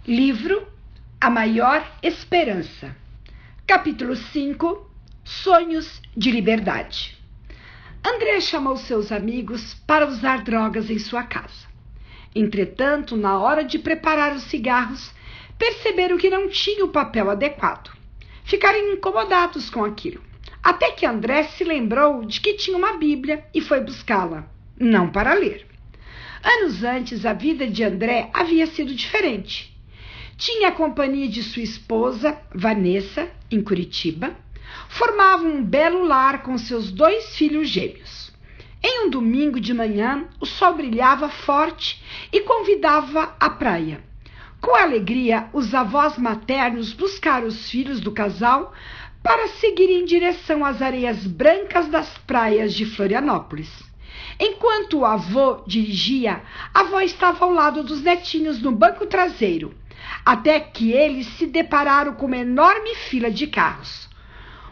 Livro A Maior Esperança. Capítulo 5. Sonhos de liberdade. André chamou seus amigos para usar drogas em sua casa. Entretanto, na hora de preparar os cigarros, perceberam que não tinha o papel adequado. Ficaram incomodados com aquilo, até que André se lembrou de que tinha uma Bíblia e foi buscá-la, não para ler. Anos antes, a vida de André havia sido diferente. Tinha a companhia de sua esposa, Vanessa, em Curitiba. Formavam um belo lar com seus 2 filhos gêmeos. Em um domingo de manhã, o sol brilhava forte e convidava à praia. Com alegria, os avós maternos buscaram os filhos do casal para seguir em direção às areias brancas das praias de Florianópolis. Enquanto o avô dirigia, a avó estava ao lado dos netinhos no banco traseiro, até que eles se depararam com uma enorme fila de carros.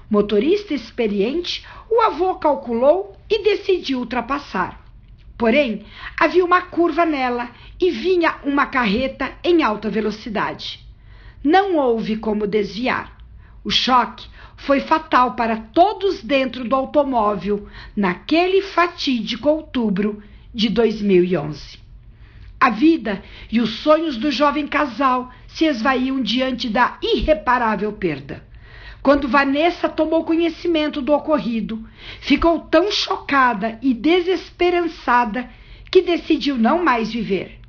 Motorista experiente, o avô calculou e decidiu ultrapassar. Porém, havia uma curva nela e vinha uma carreta em alta velocidade. Não houve como desviar. O choque foi fatal para todos dentro do automóvel naquele fatídico outubro de 2011. A vida e os sonhos do jovem casal se esvaíam diante da irreparável perda. Quando Vanessa tomou conhecimento do ocorrido, ficou tão chocada e desesperançada que decidiu não mais viver.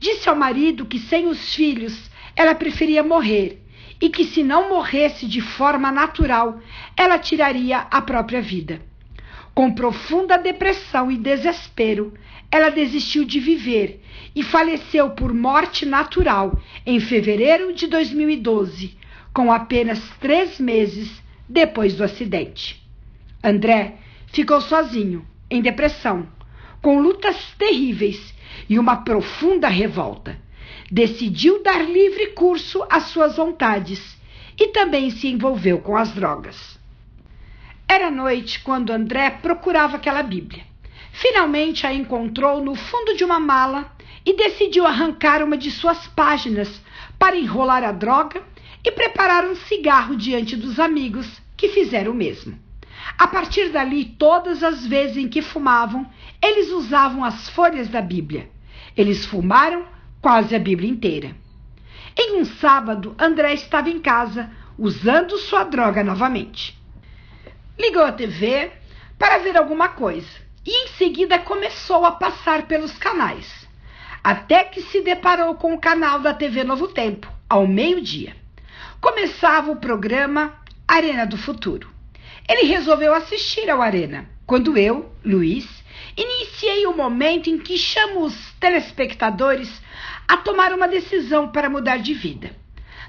Disse ao marido que sem os filhos ela preferia morrer e que se não morresse de forma natural, ela tiraria a própria vida. Com profunda depressão e desespero, ela desistiu de viver e faleceu por morte natural em fevereiro de 2012, com apenas 3 meses depois do acidente. André ficou sozinho, em depressão, com lutas terríveis e uma profunda revolta. Decidiu dar livre curso às suas vontades e também se envolveu com as drogas. Era noite quando André procurava aquela Bíblia. Finalmente a encontrou no fundo de uma mala e decidiu arrancar uma de suas páginas para enrolar a droga e preparar um cigarro diante dos amigos, que fizeram o mesmo. A partir dali, todas as vezes em que fumavam, eles usavam as folhas da Bíblia. Eles fumaram quase a Bíblia inteira. Em um sábado, André estava em casa, usando sua droga novamente. Ligou a TV para ver alguma coisa e em seguida começou a passar pelos canais, até que se deparou com o canal da TV Novo Tempo, ao meio-dia. Começava o programa Arena do Futuro. Ele resolveu assistir ao Arena, quando eu, Luiz, iniciei o momento em que chamo os telespectadores a tomar uma decisão para mudar de vida.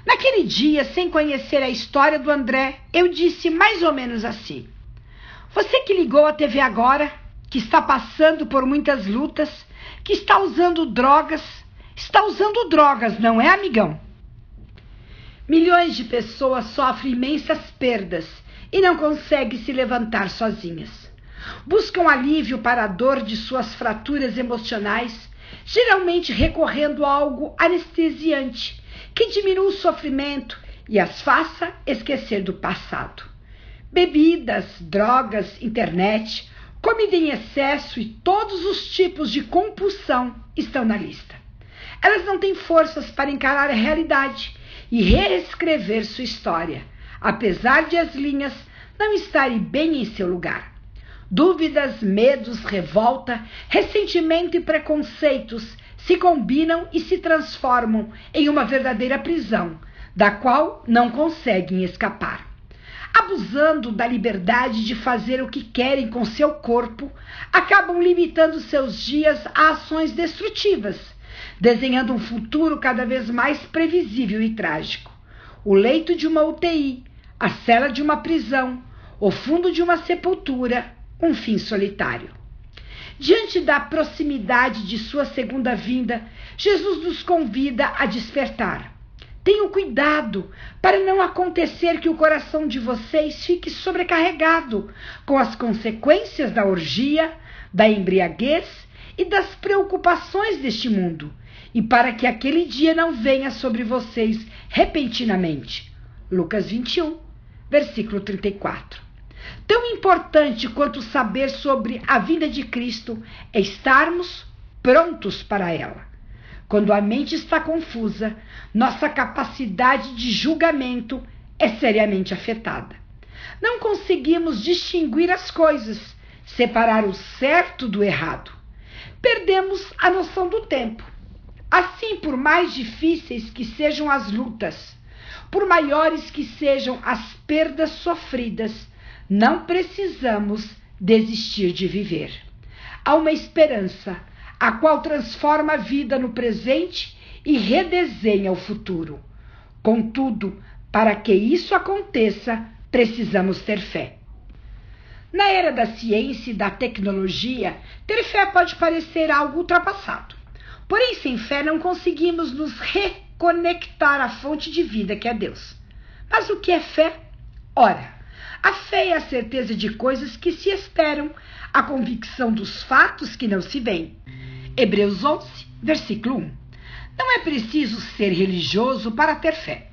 Naquele dia, sem conhecer a história do André, eu disse mais ou menos assim: você que ligou a TV agora, que está passando por muitas lutas, que está usando drogas, não é, amigão? Milhões de pessoas sofrem imensas perdas e não conseguem se levantar sozinhas. Buscam alívio para a dor de suas fraturas emocionais, geralmente recorrendo a algo anestesiante, que diminua o sofrimento e as faça esquecer do passado. Bebidas, drogas, internet, comida em excesso e todos os tipos de compulsão estão na lista. Elas não têm forças para encarar a realidade e reescrever sua história, apesar de as linhas não estarem bem em seu lugar. Dúvidas, medos, revolta, ressentimento e preconceitos se combinam e se transformam em uma verdadeira prisão, da qual não conseguem escapar. Abusando da liberdade de fazer o que querem com seu corpo, acabam limitando seus dias a ações destrutivas, desenhando um futuro cada vez mais previsível e trágico. O leito de uma UTI, a cela de uma prisão, o fundo de uma sepultura, um fim solitário. Diante da proximidade de sua segunda vinda, Jesus nos convida a despertar. Tenham cuidado para não acontecer que o coração de vocês fique sobrecarregado com as consequências da orgia, da embriaguez e das preocupações deste mundo, e para que aquele dia não venha sobre vocês repentinamente. Lucas 21, versículo 34. Tão importante quanto saber sobre a vinda de Cristo é estarmos prontos para ela. Quando a mente está confusa, nossa capacidade de julgamento é seriamente afetada. Não conseguimos distinguir as coisas, separar o certo do errado. Perdemos a noção do tempo. Assim, por mais difíceis que sejam as lutas, por maiores que sejam as perdas sofridas, não precisamos desistir de viver. Há uma esperança, a qual transforma a vida no presente e redesenha o futuro. Contudo, para que isso aconteça, precisamos ter fé. Na era da ciência e da tecnologia, ter fé pode parecer algo ultrapassado. Porém, sem fé não conseguimos nos reconectar à fonte de vida que é Deus. Mas o que é fé? Ora, a fé é a certeza de coisas que se esperam, a convicção dos fatos que não se veem. Hebreus 11, versículo 1. Não é preciso ser religioso para ter fé.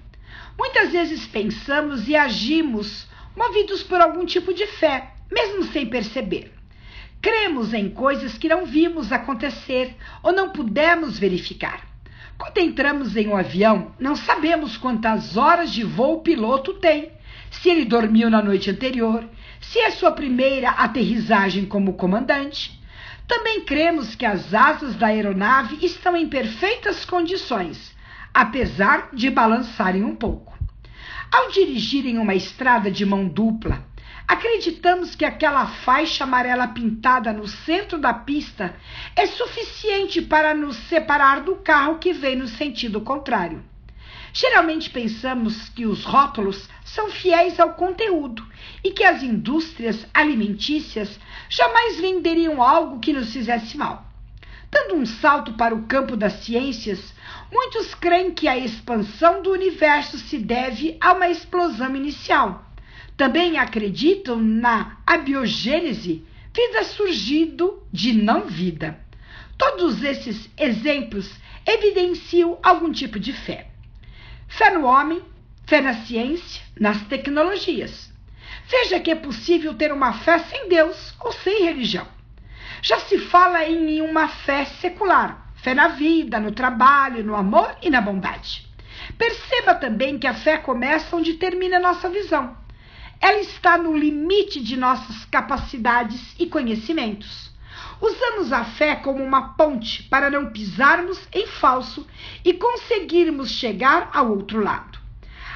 Muitas vezes pensamos e agimos movidos por algum tipo de fé, mesmo sem perceber. Cremos em coisas que não vimos acontecer ou não pudemos verificar. Quando entramos em um avião, não sabemos quantas horas de voo o piloto tem, se ele dormiu na noite anterior, se é sua primeira aterrissagem como comandante. Também cremos que as asas da aeronave estão em perfeitas condições, apesar de balançarem um pouco. Ao dirigirem uma estrada de mão dupla, acreditamos que aquela faixa amarela pintada no centro da pista é suficiente para nos separar do carro que vem no sentido contrário. Geralmente pensamos que os rótulos são fiéis ao conteúdo e que as indústrias alimentícias jamais venderiam algo que nos fizesse mal. Dando um salto para o campo das ciências, muitos creem que a expansão do universo se deve a uma explosão inicial. Também acreditam na abiogênese, vida surgindo de não vida. Todos esses exemplos evidenciam algum tipo de fé. Fé no homem, fé na ciência, nas tecnologias. Veja que é possível ter uma fé sem Deus ou sem religião. Já se fala em uma fé secular, fé na vida, no trabalho, no amor e na bondade. Perceba também que a fé começa onde termina a nossa visão. Ela está no limite de nossas capacidades e conhecimentos. Usamos a fé como uma ponte para não pisarmos em falso e conseguirmos chegar ao outro lado.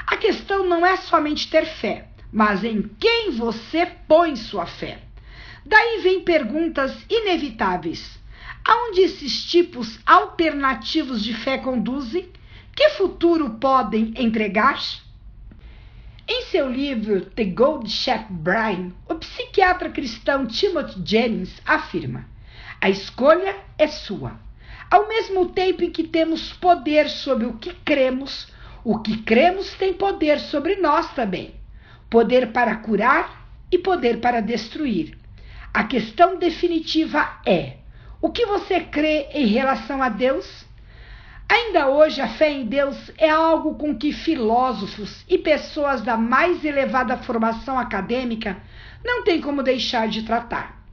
A questão não é somente ter fé, mas em quem você põe sua fé. Daí vem perguntas inevitáveis. Aonde esses tipos alternativos de fé conduzem? Que futuro podem entregar? Em seu livro The Gold Shep Brain, o psiquiatra cristão Timothy Jennings afirma: a escolha é sua. Ao mesmo tempo em que temos poder sobre o que cremos tem poder sobre nós também. Poder para curar e poder para destruir. A questão definitiva é: o que você crê em relação a Deus? Ainda hoje, a fé em Deus é algo com que filósofos e pessoas da mais elevada formação acadêmica não têm como deixar de tratar.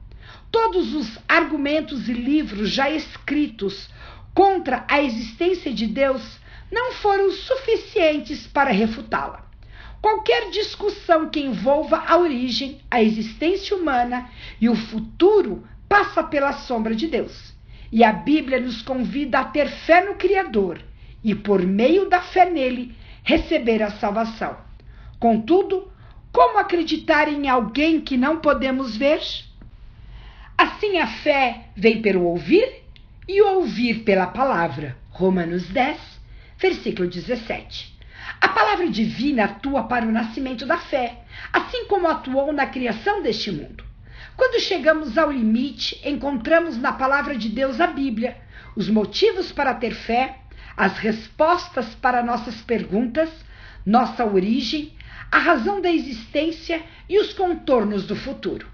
Todos os argumentos e livros já escritos contra a existência de Deus não foram suficientes para refutá-la. Qualquer discussão que envolva a origem, a existência humana e o futuro passa pela sombra de Deus. E a Bíblia nos convida a ter fé no Criador e, por meio da fé nele, receber a salvação. Contudo, como acreditar em alguém que não podemos ver? Assim, a fé vem pelo ouvir e o ouvir pela palavra. Romanos 10, versículo 17. A palavra divina atua para o nascimento da fé, assim como atuou na criação deste mundo. Quando chegamos ao limite, encontramos na palavra de Deus a Bíblia, os motivos para ter fé, as respostas para nossas perguntas, nossa origem, a razão da existência e os contornos do futuro.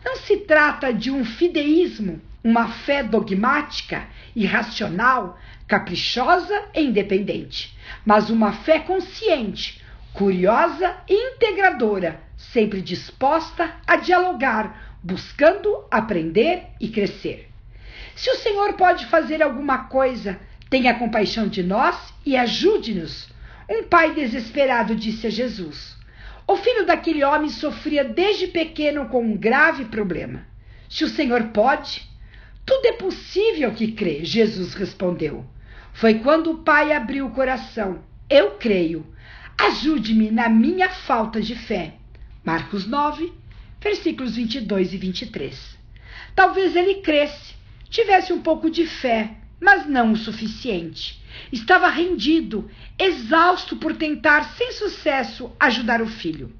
Não se trata de um fideísmo, uma fé dogmática, irracional, caprichosa e independente, mas uma fé consciente, curiosa e integradora, sempre disposta a dialogar, buscando aprender e crescer. Se o Senhor pode fazer alguma coisa, tenha compaixão de nós e ajude-nos. Um pai desesperado disse a Jesus. O filho daquele homem sofria desde pequeno com um grave problema. Se o Senhor pode, tudo é possível que crê, Jesus respondeu. Foi quando o pai abriu o coração. Eu creio. Ajude-me na minha falta de fé. Marcos 9, versículos 22 e 23. Talvez ele cresce, tivesse um pouco de fé, mas não o suficiente. Estava rendido, exausto por tentar sem sucesso ajudar o filho.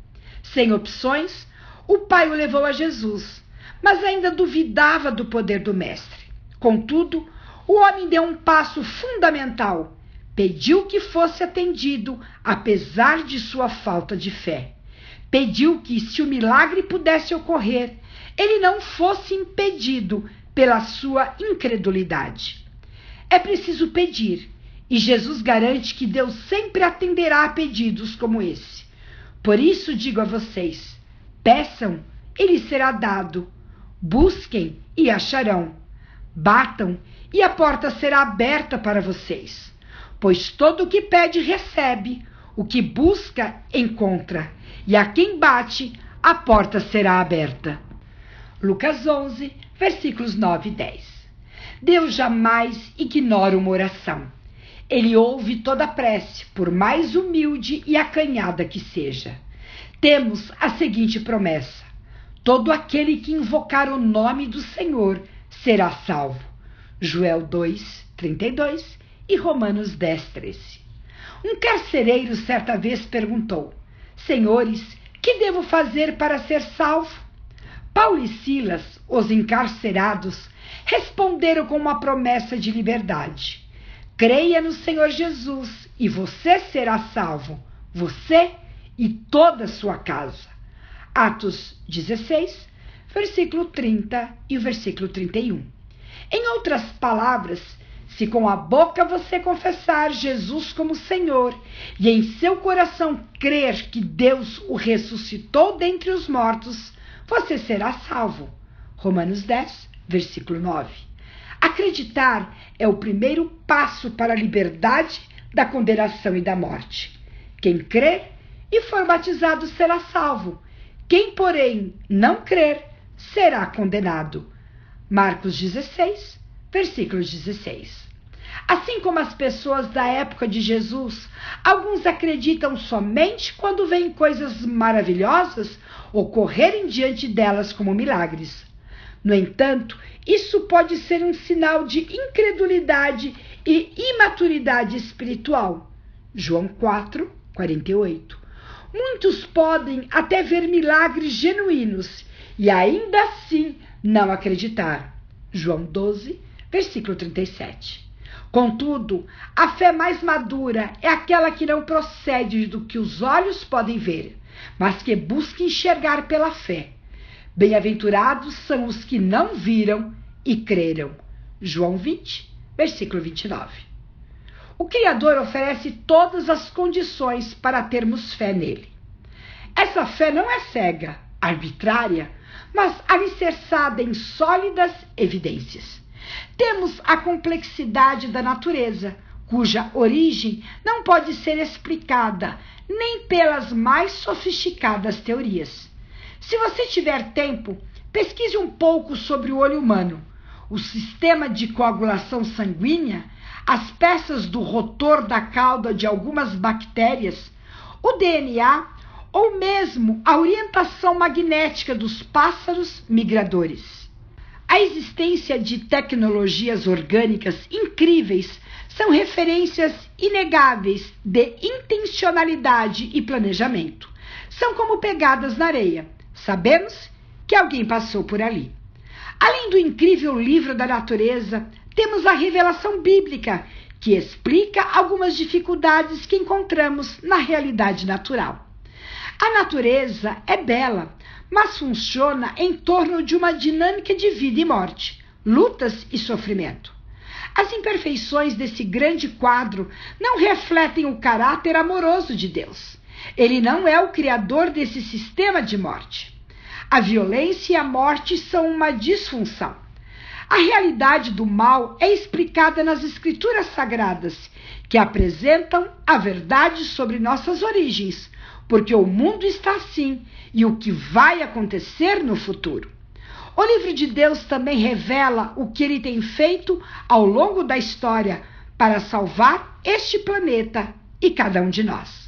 Sem opções, o pai o levou a Jesus, mas ainda duvidava do poder do mestre. Contudo, o homem deu um passo fundamental. Pediu que fosse atendido, apesar de sua falta de fé. Pediu que, se o milagre pudesse ocorrer, ele não fosse impedido pela sua incredulidade. É preciso pedir, e Jesus garante que Deus sempre atenderá a pedidos como esse. Por isso digo a vocês, peçam e lhes será dado, busquem e acharão, batam e a porta será aberta para vocês. Pois todo o que pede recebe, o que busca encontra, e a quem bate a porta será aberta. Lucas 11, versículos 9 e 10. Deus jamais ignora uma oração. Ele ouve toda prece, por mais humilde e acanhada que seja. Temos a seguinte promessa: todo aquele que invocar o nome do Senhor será salvo. Joel 2, 32 e Romanos 10, 13. Um carcereiro certa vez perguntou: Senhores, que devo fazer para ser salvo? Paulo e Silas, os encarcerados, responderam com uma promessa de liberdade. Creia no Senhor Jesus e você será salvo, você e toda a sua casa. Atos 16, versículo 30 e o versículo 31. Em outras palavras, se com a boca você confessar Jesus como Senhor e em seu coração crer que Deus o ressuscitou dentre os mortos, você será salvo. Romanos 10, versículo 9. Acreditar é o primeiro passo para a liberdade da condenação e da morte. Quem crer e for batizado será salvo. Quem, porém, não crer será condenado. Marcos 16, versículo 16. Assim como as pessoas da época de Jesus, alguns acreditam somente quando veem coisas maravilhosas ocorrerem diante delas como milagres. No entanto, isso pode ser um sinal de incredulidade e imaturidade espiritual. João 4, 48. Muitos podem até ver milagres genuínos e ainda assim não acreditar. João 12, versículo 37. Contudo, a fé mais madura é aquela que não procede do que os olhos podem ver, mas que busca enxergar pela fé. Bem-aventurados são os que não viram e creram. João 20, versículo 29. O Criador oferece todas as condições para termos fé nele. Essa fé não é cega, arbitrária, mas alicerçada em sólidas evidências. Temos a complexidade da natureza, cuja origem não pode ser explicada nem pelas mais sofisticadas teorias. Se você tiver tempo, pesquise um pouco sobre o olho humano, o sistema de coagulação sanguínea, as peças do rotor da cauda de algumas bactérias, o DNA ou mesmo a orientação magnética dos pássaros migradores. A existência de tecnologias orgânicas incríveis são referências inegáveis de intencionalidade e planejamento. São como pegadas na areia. Sabemos que alguém passou por ali. Além do incrível livro da natureza, temos a revelação bíblica, que explica algumas dificuldades que encontramos na realidade natural. A natureza é bela, mas funciona em torno de uma dinâmica de vida e morte. lutas e sofrimento. As imperfeições desse grande quadro não refletem o caráter amoroso de Deus. Ele não é o criador desse sistema de morte. A violência e a morte são uma disfunção. A realidade do mal é explicada nas Escrituras Sagradas, que apresentam a verdade sobre nossas origens, porque o mundo está assim e o que vai acontecer no futuro. O livro de Deus também revela o que ele tem feito ao longo da história para salvar este planeta e cada um de nós.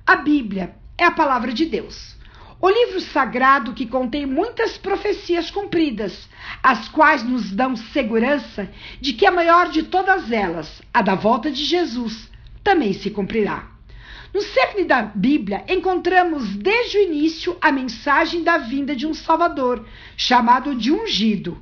A Bíblia é a palavra de Deus, o livro sagrado que contém muitas profecias cumpridas, as quais nos dão segurança de que a maior de todas elas, a da volta de Jesus, também se cumprirá. No cerne da Bíblia, encontramos desde o início a mensagem da vinda de um Salvador, chamado de ungido,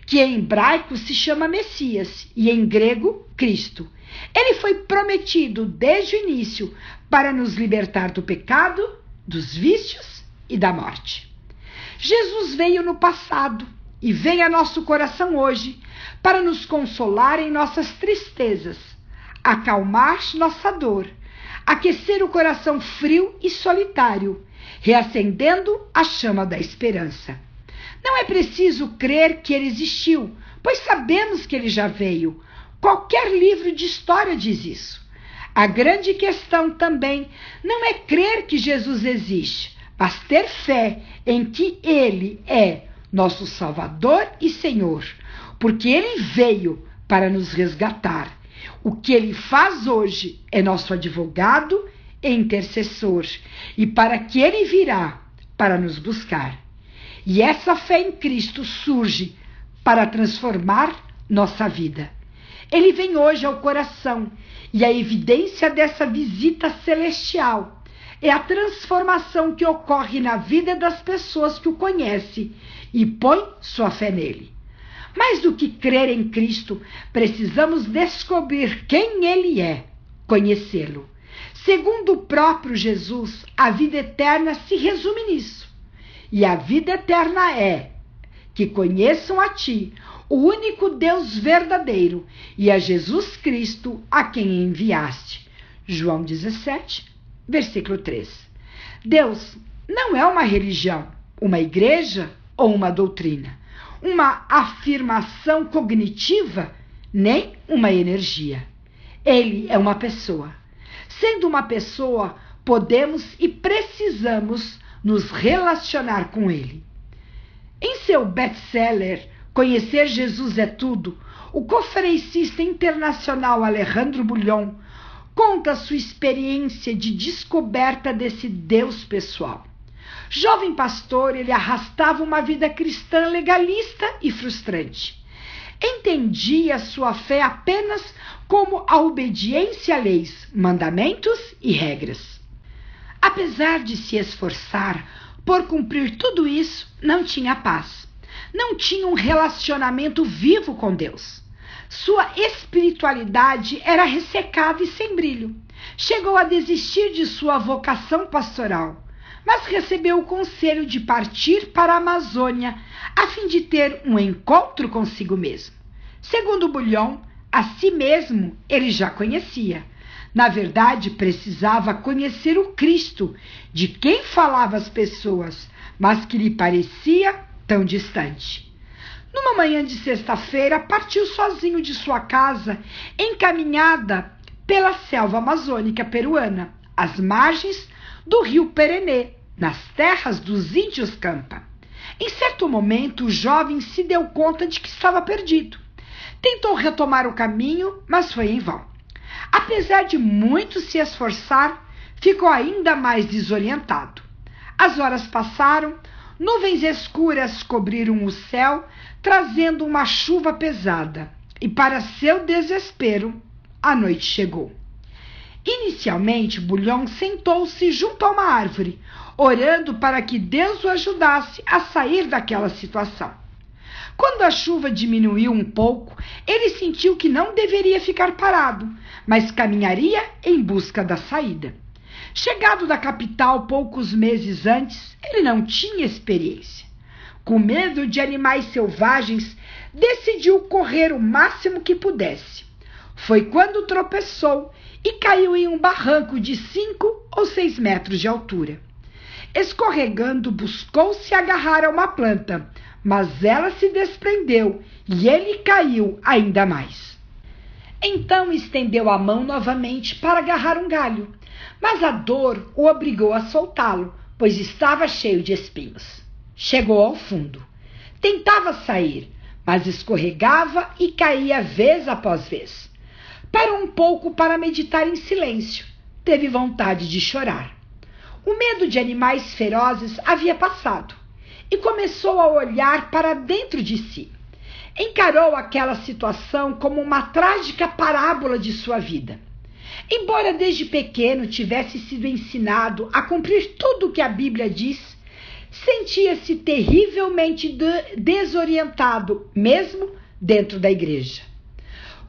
que em hebraico se chama Messias e em grego, Cristo. Ele foi prometido desde o início para nos libertar do pecado, dos vícios e da morte. Jesus veio no passado e vem a nosso coração hoje para nos consolar em nossas tristezas, acalmar nossa dor, aquecer o coração frio e solitário, reacendendo a chama da esperança. Não é preciso crer que ele existiu, pois sabemos que ele já veio. Qualquer livro de história diz isso. A grande questão também não é crer que Jesus existe, mas ter fé em que ele é nosso Salvador e Senhor, porque ele veio para nos resgatar. O que ele faz hoje é nosso advogado e intercessor, e para que ele virá para nos buscar. E essa fé em Cristo surge para transformar nossa vida. Ele vem hoje ao coração, e a evidência dessa visita celestial é a transformação que ocorre na vida das pessoas que o conhecem e põem sua fé nele. Mais do que crer em Cristo, precisamos descobrir quem ele é, conhecê-lo. Segundo o próprio Jesus, a vida eterna se resume nisso. E a vida eterna é que conheçam a ti, o único Deus verdadeiro, e a Jesus Cristo, a quem enviaste. João 17, versículo 3. Deus não é uma religião, uma igreja ou uma doutrina, uma afirmação cognitiva, nem uma energia. Ele é uma pessoa. Sendo uma pessoa, podemos e precisamos nos relacionar com ele. Em seu best-seller Conhecer Jesus é Tudo, o conferencista internacional Alejandro Bullion conta sua experiência de descoberta desse Deus pessoal. Jovem pastor, ele arrastava uma vida cristã legalista e frustrante. Entendia sua fé apenas como a obediência a leis, mandamentos e regras. Apesar de se esforçar por cumprir tudo isso, não tinha paz. Não tinha um relacionamento vivo com Deus. Sua espiritualidade era ressecada e sem brilho. Chegou a desistir de sua vocação pastoral, mas recebeu o conselho de partir para a Amazônia a fim de ter um encontro consigo mesmo. Segundo Bullion, a si mesmo ele já conhecia. Na verdade, precisava conhecer o Cristo, de quem falava as pessoas, mas que lhe parecia tão distante. Numa manhã de sexta-feira, partiu sozinho de sua casa, encaminhada pela selva amazônica peruana, às margens do rio Perenê, nas terras dos índios Campa. Em certo momento, o jovem se deu conta de que estava perdido. Tentou retomar o caminho, mas foi em vão. Apesar de muito se esforçar, ficou ainda mais desorientado. As horas passaram, nuvens escuras cobriram o céu, trazendo uma chuva pesada, e para seu desespero, a noite chegou. Inicialmente, Bullion sentou-se junto a uma árvore, orando para que Deus o ajudasse a sair daquela situação. Quando a chuva diminuiu um pouco, ele sentiu que não deveria ficar parado, mas caminharia em busca da saída. Chegado da capital poucos meses antes, ele não tinha experiência. Com medo de animais selvagens, decidiu correr o máximo que pudesse. Foi quando tropeçou e caiu em um barranco de 5 ou 6 metros de altura. Escorregando, buscou se agarrar a uma planta, mas ela se desprendeu e ele caiu ainda mais. Então estendeu a mão novamente para agarrar um galho, mas a dor o obrigou a soltá-lo, pois estava cheio de espinhos. Chegou ao fundo. Tentava sair, mas escorregava e caía vez após vez. Parou um pouco para meditar em silêncio. Teve vontade de chorar. O medo de animais ferozes havia passado e começou a olhar para dentro de si. Encarou aquela situação como uma trágica parábola de sua vida. Embora desde pequeno tivesse sido ensinado a cumprir tudo o que a Bíblia diz, sentia-se terrivelmente desorientado, mesmo dentro da igreja.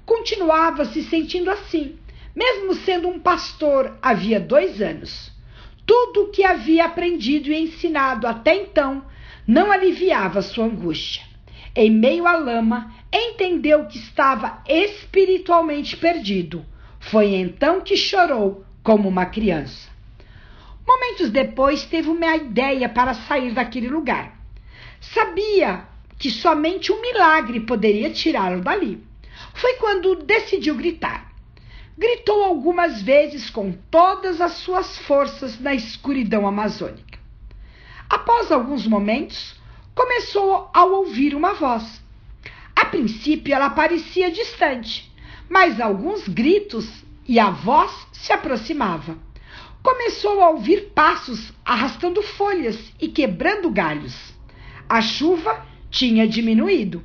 Continuava se sentindo assim, mesmo sendo um pastor havia 2 anos. Tudo o que havia aprendido e ensinado até então não aliviava sua angústia. Em meio à lama, entendeu que estava espiritualmente perdido. Foi então que chorou como uma criança. Momentos depois, teve uma ideia para sair daquele lugar. Sabia que somente um milagre poderia tirá-lo dali. Foi quando decidiu gritar. Gritou algumas vezes com todas as suas forças na escuridão amazônica. Após alguns momentos, começou a ouvir uma voz. A princípio, ela parecia distante, mas alguns gritos e a voz se aproximava. Começou a ouvir passos arrastando folhas e quebrando galhos. A chuva tinha diminuído.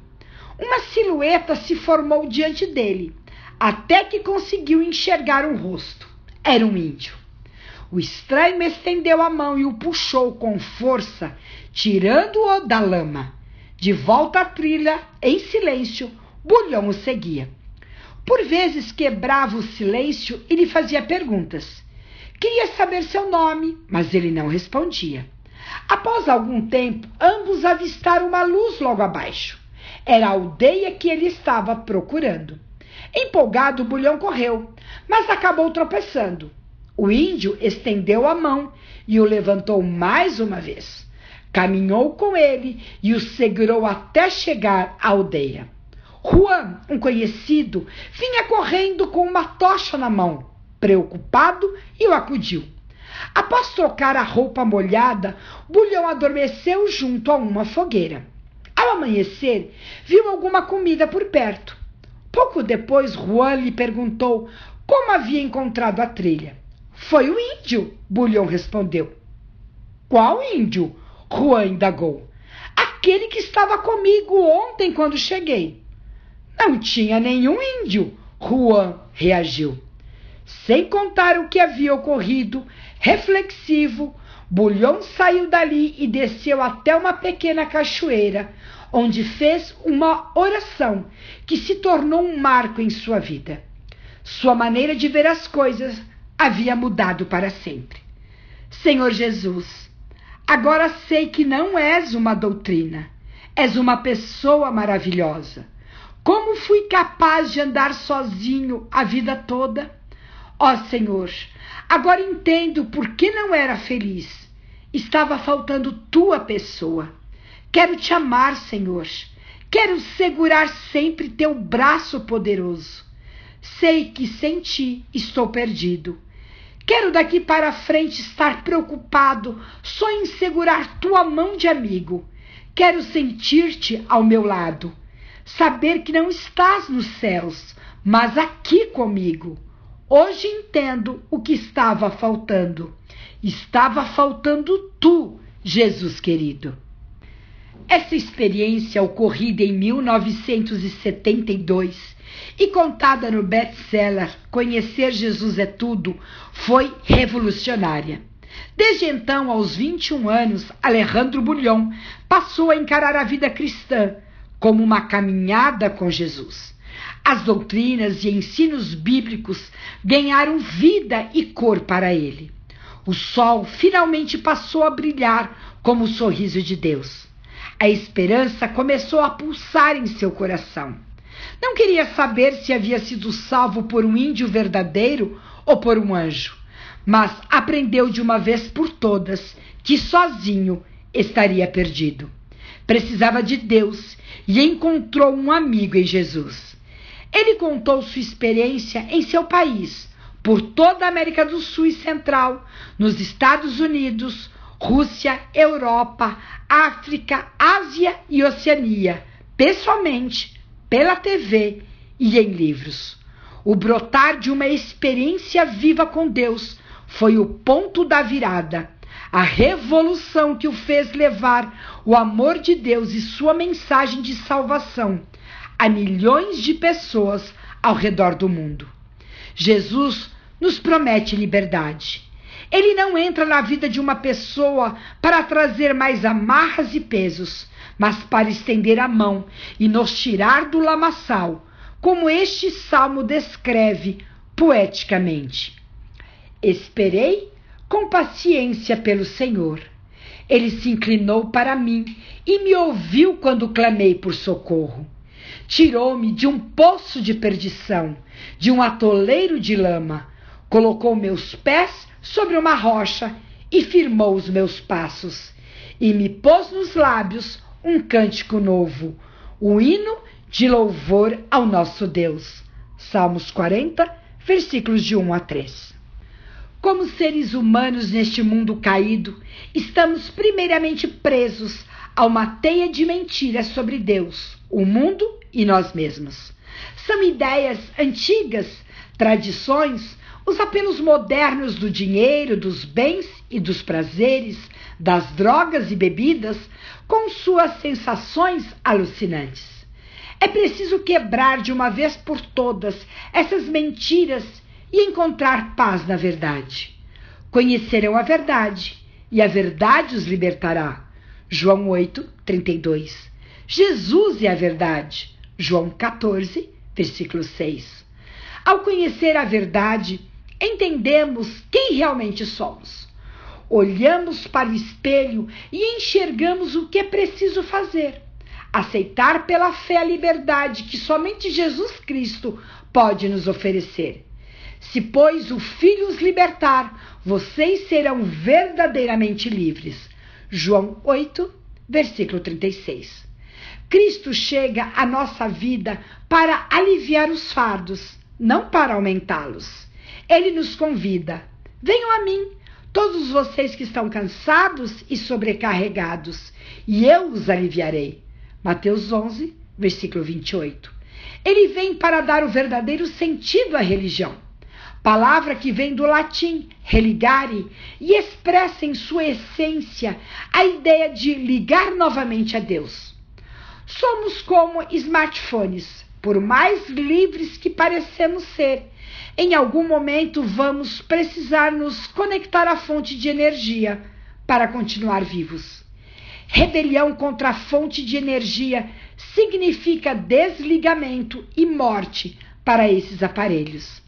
Uma silhueta se formou diante dele, até que conseguiu enxergar um rosto. Era um índio. O estranho estendeu a mão e o puxou com força, tirando-o da lama. De volta à trilha, em silêncio, Bulhão o seguia. Por vezes quebrava o silêncio e lhe fazia perguntas. Queria saber seu nome, mas ele não respondia. Após algum tempo, ambos avistaram uma luz logo abaixo. Era a aldeia que ele estava procurando. Empolgado, Bulhão correu, mas acabou tropeçando. O índio estendeu a mão e o levantou mais uma vez. Caminhou com ele e o segurou até chegar à aldeia. Juan, um conhecido, vinha correndo com uma tocha na mão, preocupado, e o acudiu. Após trocar a roupa molhada, Bulhão adormeceu junto a uma fogueira. Ao amanhecer, viu alguma comida por perto. Pouco depois, Juan lhe perguntou como havia encontrado a trilha. Foi o índio, Bulhão respondeu. Qual índio? Juan indagou. Aquele que estava comigo ontem quando cheguei. Não tinha nenhum índio, Juan reagiu. Sem contar o que havia ocorrido, reflexivo, Bulhão saiu dali e desceu até uma pequena cachoeira, onde fez uma oração que se tornou um marco em sua vida. Sua maneira de ver as coisas havia mudado para sempre. Senhor Jesus, agora sei que não és uma doutrina, és uma pessoa maravilhosa. Como fui capaz de andar sozinho a vida toda? Ó Senhor, agora entendo por que não era feliz. Estava faltando tua pessoa. Quero te amar, Senhor. Quero segurar sempre teu braço poderoso. Sei que sem ti estou perdido. Quero daqui para frente estar preocupado só em segurar tua mão de amigo. Quero sentir-te ao meu lado. Saber que não estás nos céus, mas aqui comigo. Hoje entendo o que estava faltando. Estava faltando tu, Jesus querido. Essa experiência, ocorrida em 1972 e contada no best-seller Conhecer Jesus é Tudo, foi revolucionária. Desde então, aos 21 anos, Alejandro Bulhão passou a encarar a vida cristã como uma caminhada com Jesus. As doutrinas e ensinos bíblicos ganharam vida e cor para ele. O sol finalmente passou a brilhar como o sorriso de Deus. A esperança começou a pulsar em seu coração. Não queria saber se havia sido salvo por um índio verdadeiro ou por um anjo, mas aprendeu de uma vez por todas que sozinho estaria perdido. Precisava de Deus e encontrou um amigo em Jesus. Ele contou sua experiência em seu país, por toda a América do Sul e Central, nos Estados Unidos, Rússia, Europa, África, Ásia e Oceania, pessoalmente, pela TV e em livros. O brotar de uma experiência viva com Deus foi o ponto da virada, a revolução que o fez levar o amor de Deus e sua mensagem de salvação a milhões de pessoas ao redor do mundo. Jesus nos promete liberdade. Ele não entra na vida de uma pessoa para trazer mais amarras e pesos, mas para estender a mão e nos tirar do lamaçal, como este salmo descreve poeticamente. Esperei com paciência pelo Senhor. Ele se inclinou para mim e me ouviu quando clamei por socorro. Tirou-me de um poço de perdição, de um atoleiro de lama. Colocou meus pés sobre uma rocha e firmou os meus passos. E me pôs nos lábios um cântico novo, o hino de louvor ao nosso Deus. Salmos 40, versículos de 1 a 3. Como seres humanos neste mundo caído, estamos primeiramente presos a uma teia de mentiras sobre Deus, o mundo e nós mesmos. São ideias antigas, tradições, os apelos modernos do dinheiro, dos bens e dos prazeres, das drogas e bebidas, com suas sensações alucinantes. É preciso quebrar de uma vez por todas essas mentiras e encontrar paz na verdade. Conhecerão a verdade, e a verdade os libertará. João 8, 32. Jesus é a verdade. João 14, versículo 6. Ao conhecer a verdade, entendemos quem realmente somos. Olhamos para o espelho e enxergamos o que é preciso fazer. Aceitar pela fé a liberdade que somente Jesus Cristo pode nos oferecer. Se, pois, o Filho os libertar, vocês serão verdadeiramente livres. João 8, versículo 36. Cristo chega à nossa vida para aliviar os fardos, não para aumentá-los. Ele nos convida: venham a mim, todos vocês que estão cansados e sobrecarregados, e eu os aliviarei. Mateus 11, versículo 28. Ele vem para dar o verdadeiro sentido à religião. Palavra que vem do latim religare e expressa em sua essência a ideia de ligar novamente a Deus. Somos como smartphones, por mais livres que parecemos ser. Em algum momento vamos precisar nos conectar à fonte de energia para continuar vivos. Rebelião contra a fonte de energia significa desligamento e morte para esses aparelhos.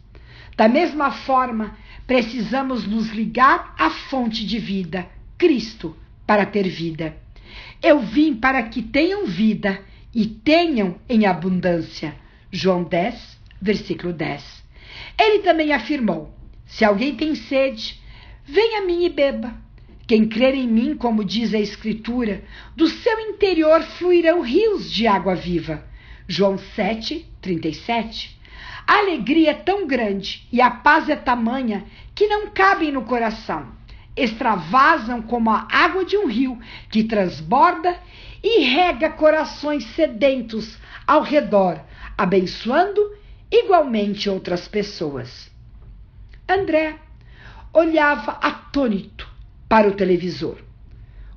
Da mesma forma, precisamos nos ligar à fonte de vida, Cristo, para ter vida. Eu vim para que tenham vida e tenham em abundância. João 10, versículo 10. Ele também afirmou: se alguém tem sede, venha a mim e beba. Quem crer em mim, como diz a Escritura, do seu interior fluirão rios de água viva. João 7, 37. A alegria é tão grande e a paz é tamanha que não cabem no coração. Extravasam como a água de um rio que transborda e rega corações sedentos ao redor, abençoando igualmente outras pessoas. André olhava atônito para o televisor.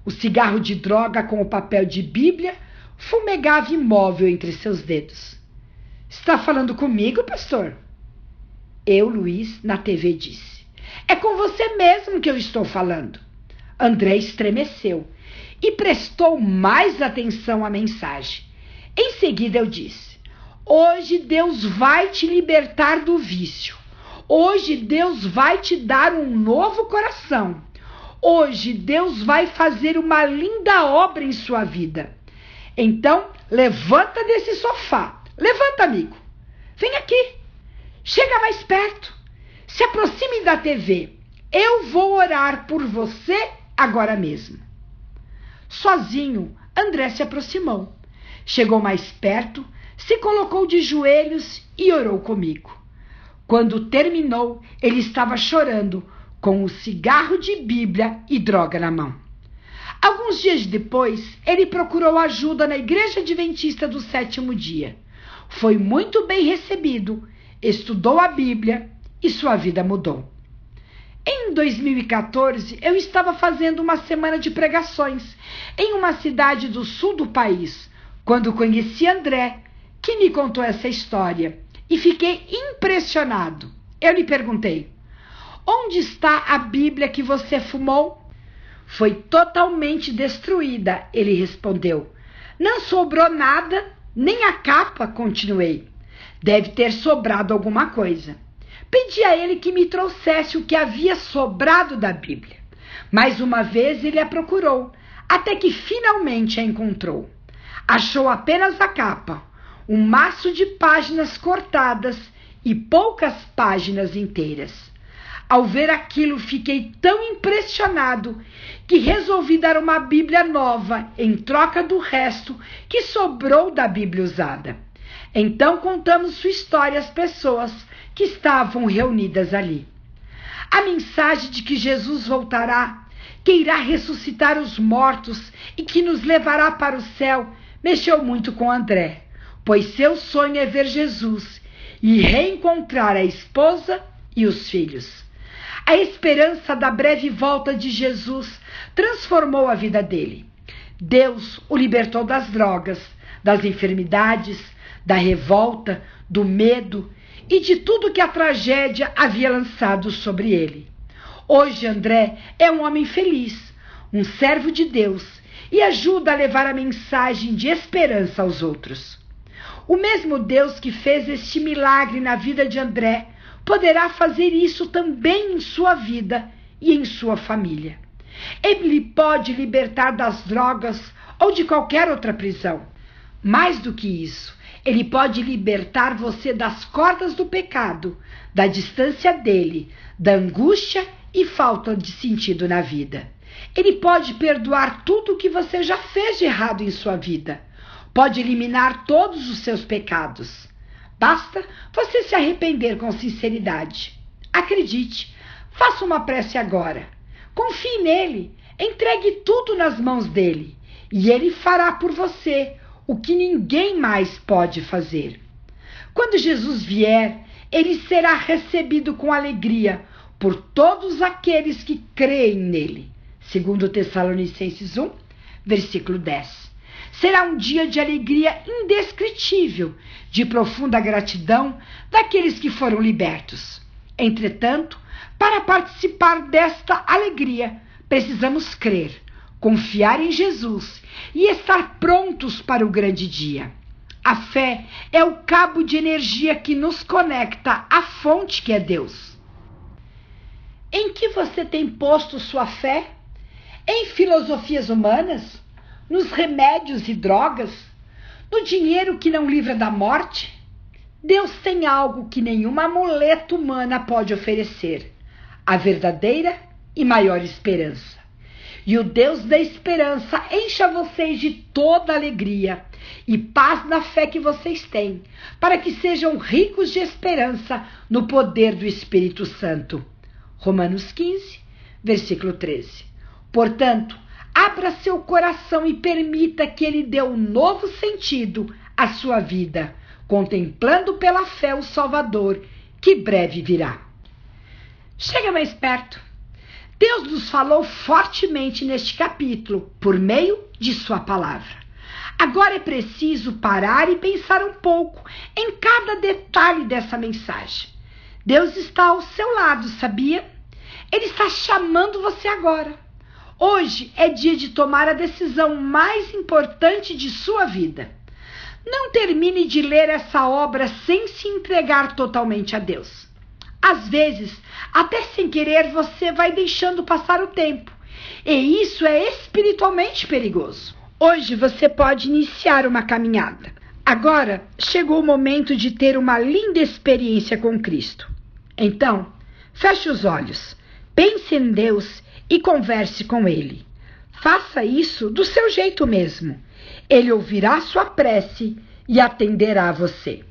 O cigarro de droga com o papel de Bíblia fumegava imóvel entre seus dedos. Está falando comigo, pastor? Eu, Luiz, na TV disse: é com você mesmo que eu estou falando. André estremeceu e prestou mais atenção à mensagem. Em seguida eu disse: hoje Deus vai te libertar do vício. Hoje Deus vai te dar um novo coração. Hoje Deus vai fazer uma linda obra em sua vida. Então, levanta desse sofá. Levanta, amigo. Vem aqui. Chega mais perto. Se aproxime da TV. Eu vou orar por você agora mesmo. Sozinho, André se aproximou. Chegou mais perto, se colocou de joelhos e orou comigo. Quando terminou, ele estava chorando, com o cigarro de Bíblia e droga na mão. Alguns dias depois, ele procurou ajuda na Igreja Adventista do Sétimo Dia. Foi muito bem recebido, estudou a Bíblia e sua vida mudou. Em 2014, eu estava fazendo uma semana de pregações em uma cidade do sul do país, quando conheci André, que me contou essa história, e fiquei impressionado. Eu lhe perguntei: onde está a Bíblia que você fumou? Foi totalmente destruída, ele respondeu. Não sobrou nada, nem a capa, continuei. Deve ter sobrado alguma coisa. Pedi a ele que me trouxesse o que havia sobrado da Bíblia. Mais uma vez ele a procurou, até que finalmente a encontrou. Achou apenas a capa, um maço de páginas cortadas e poucas páginas inteiras. Ao ver aquilo, fiquei tão impressionado que resolvi dar uma Bíblia nova em troca do resto que sobrou da Bíblia usada. Então contamos sua história às pessoas que estavam reunidas ali. A mensagem de que Jesus voltará, que irá ressuscitar os mortos e que nos levará para o céu, mexeu muito com André, pois seu sonho é ver Jesus e reencontrar a esposa e os filhos. A esperança da breve volta de Jesus transformou a vida dele. Deus o libertou das drogas, das enfermidades, da revolta, do medo e de tudo que a tragédia havia lançado sobre ele. Hoje André é um homem feliz, um servo de Deus e ajuda a levar a mensagem de esperança aos outros. O mesmo Deus que fez este milagre na vida de André poderá fazer isso também em sua vida e em sua família. Ele pode libertar das drogas ou de qualquer outra prisão. Mais do que isso, ele pode libertar você das cordas do pecado, da distância dele, da angústia e falta de sentido na vida. Ele pode perdoar tudo o que você já fez de errado em sua vida. Pode eliminar todos os seus pecados. Basta você se arrepender com sinceridade. Acredite, faça uma prece agora. Confie nele, entregue tudo nas mãos dele e ele fará por você o que ninguém mais pode fazer. Quando Jesus vier, ele será recebido com alegria por todos aqueles que creem nele. 2 Tessalonicenses 1, versículo 10. Será um dia de alegria indescritível, de profunda gratidão daqueles que foram libertos. Entretanto, para participar desta alegria, precisamos crer, confiar em Jesus e estar prontos para o grande dia. A fé é o cabo de energia que nos conecta à fonte que é Deus. Em que você tem posto sua fé? Em filosofias humanas? Nos remédios e drogas? No dinheiro que não livra da morte? Deus tem algo que nenhuma muleta humana pode oferecer: a verdadeira e maior esperança. E o Deus da esperança encha vocês de toda alegria e paz na fé que vocês têm, para que sejam ricos de esperança no poder do Espírito Santo. Romanos 15, versículo 13. Portanto, abra seu coração e permita que ele dê um novo sentido à sua vida, contemplando pela fé o Salvador, que breve virá. Chega mais perto. Deus nos falou fortemente neste capítulo, por meio de sua palavra. Agora é preciso parar e pensar um pouco em cada detalhe dessa mensagem. Deus está ao seu lado, sabia? Ele está chamando você agora. Hoje é dia de tomar a decisão mais importante de sua vida. Não termine de ler essa obra sem se entregar totalmente a Deus. Às vezes, até sem querer, você vai deixando passar o tempo. E isso é espiritualmente perigoso. Hoje você pode iniciar uma caminhada. Agora chegou o momento de ter uma linda experiência com Cristo. Então, feche os olhos, pense em Deus e converse com Ele. Faça isso do seu jeito mesmo. Ele ouvirá sua prece e atenderá a você.